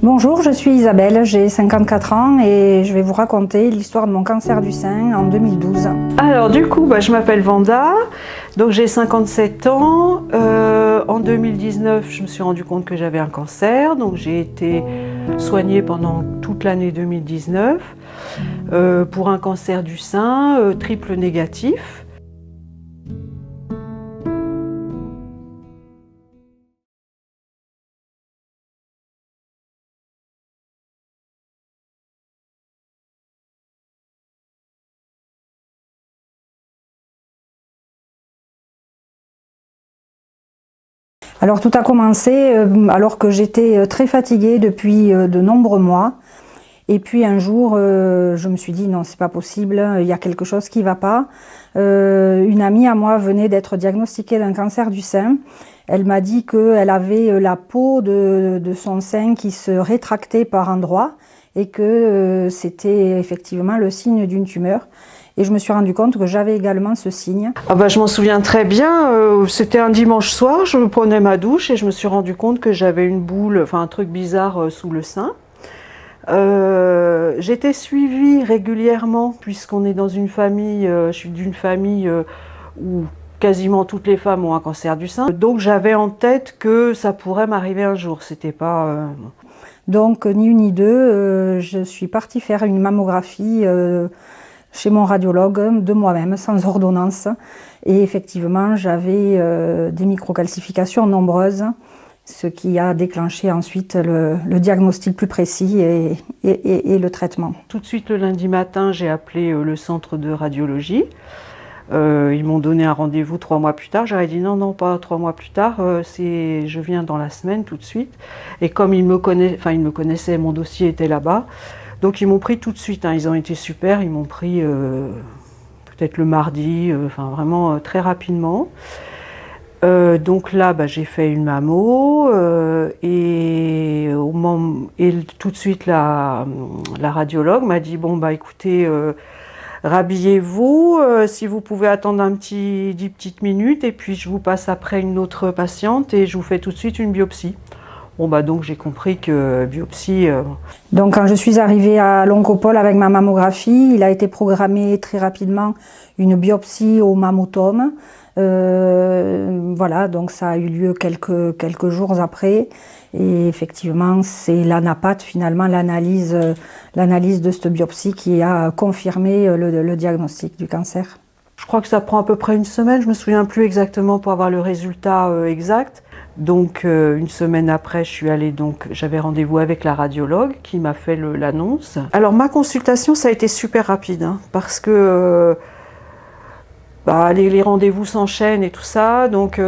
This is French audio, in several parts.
Bonjour, je suis Isabelle, j'ai 54 ans et je vais vous raconter l'histoire de mon cancer du sein en 2012. Alors du coup, je m'appelle Vanda, donc j'ai 57 ans. En 2019, je me suis rendu compte que j'avais un cancer, donc j'ai été soignée pendant toute l'année 2019 pour un cancer du sein triple négatif. Alors tout a commencé alors que j'étais très fatiguée depuis de nombreux mois. Et puis un jour, je me suis dit non, c'est pas possible, il y a quelque chose qui va pas. Une amie à moi venait d'être diagnostiquée d'un cancer du sein. Elle m'a dit qu'elle avait la peau de son sein qui se rétractait par endroits et que c'était effectivement le signe d'une tumeur. Et je me suis rendu compte que j'avais également ce signe. Je m'en souviens très bien, c'était un dimanche soir, je me prenais ma douche et je me suis rendu compte que j'avais une boule, enfin un truc bizarre sous le sein. J'étais suivie régulièrement puisqu'on est dans une famille, je suis d'une famille où quasiment toutes les femmes ont un cancer du sein. Donc j'avais en tête que ça pourrait m'arriver un jour, c'était pas... Donc ni une ni deux, je suis partie faire une mammographie chez mon radiologue de moi-même, sans ordonnance. Et effectivement, j'avais des microcalcifications nombreuses, ce qui a déclenché ensuite le diagnostic plus précis et le traitement. Tout de suite, le lundi matin, j'ai appelé le centre de radiologie. Ils m'ont donné un rendez-vous 3 mois plus tard. J'aurais dit non, pas 3 mois plus tard, je viens dans la semaine tout de suite. Et comme ils me connaissaient, mon dossier était là-bas. Donc ils m'ont pris tout de suite, hein. Ils ont été super, ils m'ont pris peut-être le mardi, vraiment très rapidement. Donc là, j'ai fait une mammo et tout de suite la radiologue m'a dit bon écoutez, rhabillez-vous, si vous pouvez attendre 10 petites minutes et puis je vous passe après une autre patiente et je vous fais tout de suite une biopsie. Donc j'ai compris que biopsie... Donc quand je suis arrivée à l'oncopole avec ma mammographie, il a été programmé très rapidement une biopsie au mammotome. Voilà, donc ça a eu lieu quelques jours après. Et effectivement, c'est l'ANAPAT, finalement, l'analyse de cette biopsie qui a confirmé le diagnostic du cancer. Je crois que ça prend à peu près une semaine, je ne me souviens plus exactement pour avoir le résultat exact. Donc une semaine après, j'avais rendez-vous avec la radiologue qui m'a fait l'annonce. Alors ma consultation, ça a été super rapide, hein, parce que les rendez-vous s'enchaînent et tout ça. Donc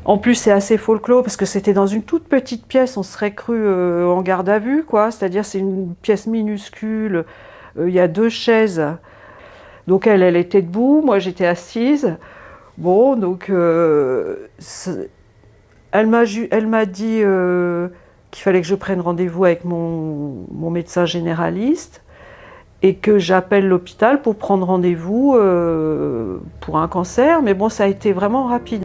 en plus c'est assez folklore parce que c'était dans une toute petite pièce, on serait cru en garde à vue, quoi. C'est-à-dire c'est une pièce minuscule, il y a 2 chaises. Donc elle était debout, moi j'étais assise. Donc elle m'a dit qu'il fallait que je prenne rendez-vous avec mon médecin généraliste et que j'appelle l'hôpital pour prendre rendez-vous pour un cancer. Mais ça a été vraiment rapide.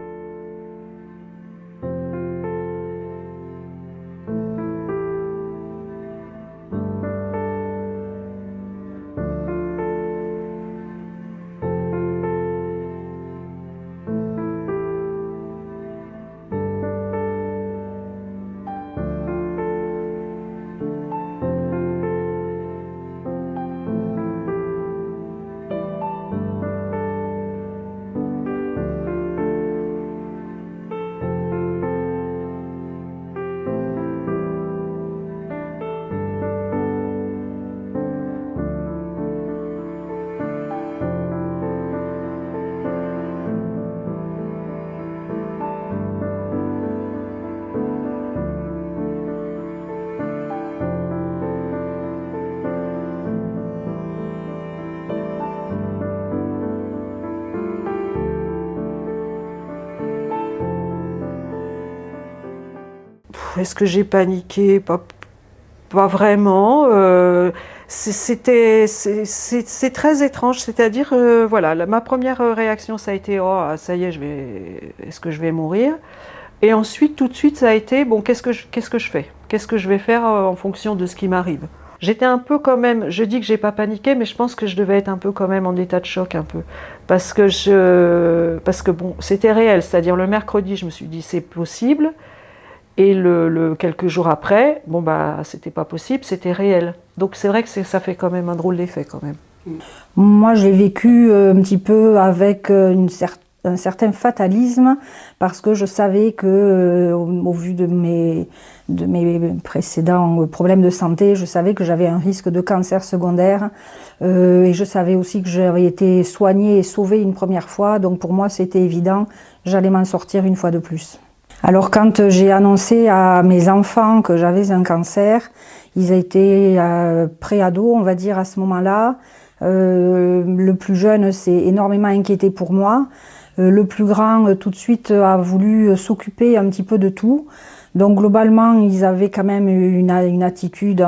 Est-ce que j'ai paniqué? Pas vraiment. C'est très étrange. C'est-à-dire, ma première réaction, ça a été oh, ça y est, est-ce que je vais mourir? Et ensuite, tout de suite, ça a été bon, qu'est-ce que je fais? qu'est-ce que je vais faire en fonction de ce qui m'arrive. J'étais un peu quand même, je dis que j'ai pas paniqué, mais je pense que je devais être un peu quand même en état de choc un peu. Parce que bon, c'était réel, c'est-à-dire le mercredi, je me suis dit c'est possible, et quelques jours après, bon bah c'était pas possible, c'était réel. Donc c'est vrai que ça fait quand même un drôle d'effet quand même. Moi, j'ai vécu un petit peu avec un certain fatalisme parce que je savais que, au vu de mes précédents problèmes de santé, je savais que j'avais un risque de cancer secondaire et je savais aussi que j'avais été soignée et sauvée une première fois. Donc pour moi, c'était évident, j'allais m'en sortir une fois de plus. Alors quand j'ai annoncé à mes enfants que j'avais un cancer, ils étaient pré-ados, on va dire, à ce moment-là. Le plus jeune s'est énormément inquiété pour moi. Le plus grand, tout de suite, a voulu s'occuper un petit peu de tout. Donc globalement, ils avaient quand même une attitude,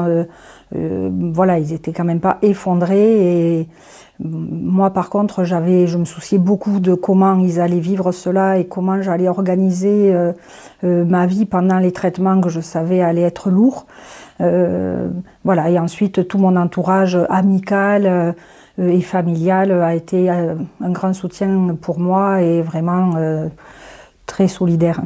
voilà, ils étaient quand même pas effondrés. Et moi, par contre, je me souciais beaucoup de comment ils allaient vivre cela et comment j'allais organiser ma vie pendant les traitements que je savais allaient être lourds. Voilà, et ensuite tout mon entourage amical et familial a été un grand soutien pour moi et vraiment très solidaire.